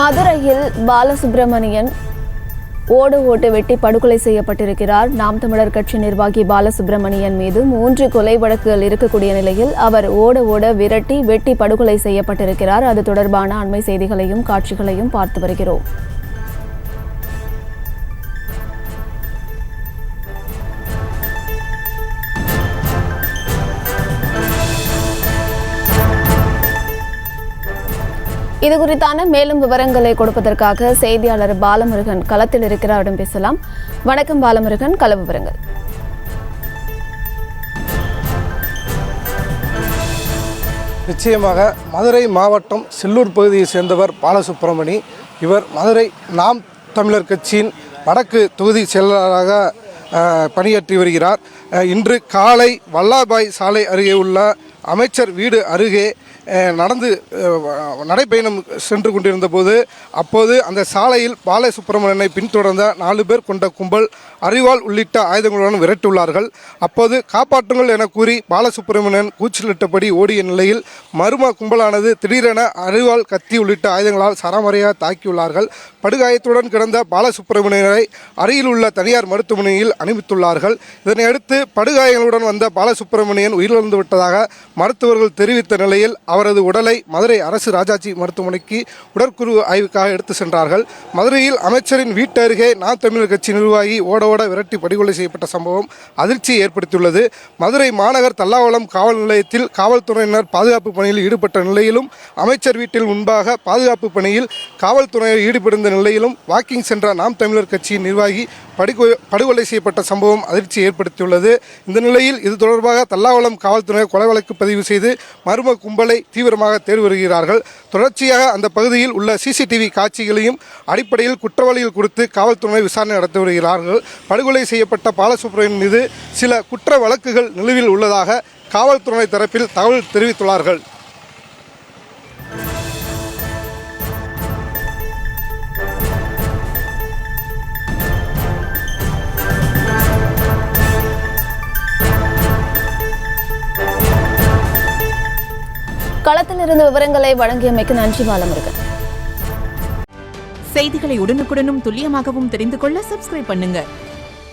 மதுரையில் பாலசுப்ரமணியன் ஓடு வெட்டி படுகொலை செய்யப்பட்டிருக்கிறார். நாம் தமிழர் கட்சி நிர்வாகி பாலசுப்ரமணியன் மீது 3 கொலை வழக்குகள் இருக்கக்கூடிய நிலையில் அவர் ஓட விரட்டி வெட்டி படுகொலை செய்யப்பட்டிருக்கிறார். அது தொடர்பான அண்மை செய்திகளையும் காட்சிகளையும் பார்த்து வருகிறோம். இது குறித்தான மேலும் விவரங்களை கொடுப்பதற்காக செய்தியாளர் பாலமுருகன் களத்தில் இருக்கிறாரிடம் பேசலாம். வணக்கம் பாலமுருகன், கள விவரங்கள். நிச்சயமாக மதுரை மாவட்டம் செல்லூர் பகுதியை சேர்ந்தவர் பாலசுப்ரமணி. இவர் மதுரை நாம் தமிழர் கட்சியின் வடக்கு தொகுதி செயலாளராக பணியாற்றி வருகிறார். இன்று காலை வல்லாபாய் சாலை அருகே உள்ள அமைச்சர் வீடு அருகே நடைப்பயணம் சென்று கொண்டிருந்த போது அப்போது அந்த சாலையில் பாலசுப்ரமணியனை பின்தொடர்ந்த 4 பேர் கொண்ட கும்பல் அரிவாள் உள்ளிட்ட ஆயுதங்களுடன் விரட்டியுள்ளார்கள். அப்போது காப்பாற்றுங்கள் என கூறி பாலசுப்ரமணியன் கூச்சலிட்டபடி ஓடிய நிலையில் மர்ம கும்பலானது திடீரென அரிவாள், கத்தி உள்ளிட்ட ஆயுதங்களால் சரமாரியாக தாக்கியுள்ளார்கள். படுகாயத்துடன் கிடந்த பாலசுப்ரமணியனை அருகில் உள்ள தனியார் மருத்துவமனையில் அனுமதித்துள்ளார்கள். இதனையடுத்து படுகாயங்களுடன் வந்த பாலசுப்ரமணியன் உயிரிழந்து விட்டதாக மருத்துவர்கள் தெரிவித்த நிலையில் அவரது உடலை மதுரை அரசு ராஜாஜி மருத்துவமனைக்கு உடற்குறு ஆய்வுக்காக எடுத்து சென்றார்கள். மதுரையில் அமைச்சரின் வீட்டு அருகே நாம் தமிழர் கட்சி நிர்வாகி ஓட விரட்டி படுகொலை செய்யப்பட்ட சம்பவம் அதிர்ச்சியை ஏற்படுத்தியுள்ளது. மதுரை மாநகர் தல்லாவளம் காவல் நிலையத்தில் காவல்துறையினர் பாதுகாப்பு பணியில் ஈடுபட்ட நிலையிலும், அமைச்சர் வீட்டில் முன்பாக பாதுகாப்பு பணியில் காவல்துறையினர் ஈடுபட்டிருந்த நிலையிலும் வாக்கிங் சென்ற நாம் தமிழர் கட்சியின் நிர்வாகி படுகொலை செய்யப்பட்ட சம்பவம் அதிர்ச்சியை ஏற்படுத்தியுள்ளது. இந்த நிலையில் இது தொடர்பாக தல்லாவளம் காவல்துறையினர் கொலை வழக்கு பதிவு செய்து மர்ம கும்பலை தீவிரமாக தேடி வருகிறார்கள். தொடர்ச்சியாக அந்த பகுதியில் உள்ள CCTV காட்சிகளையும் அடிப்படையில் குற்றவாளிகள் குறித்து காவல்துறையினர் விசாரணை நடத்தி வருகிறார்கள். படுகொலை செய்யப்பட்ட பாலசுப்ரமணியன் மீது சில குற்ற வழக்குகள் நிலுவையில் உள்ளதாக காவல்துறை தரப்பில் தகவல் தெரிவித்துள்ளார்கள். களத்தில் இருந்து விவரங்களை வழங்கியமைக்கு நன்றி பாலமுருகன். செய்திகளை உடனுக்குடனும் துல்லியமாகவும் தெரிந்து கொள்ள சப்ஸ்கிரைப் பண்ணுங்க.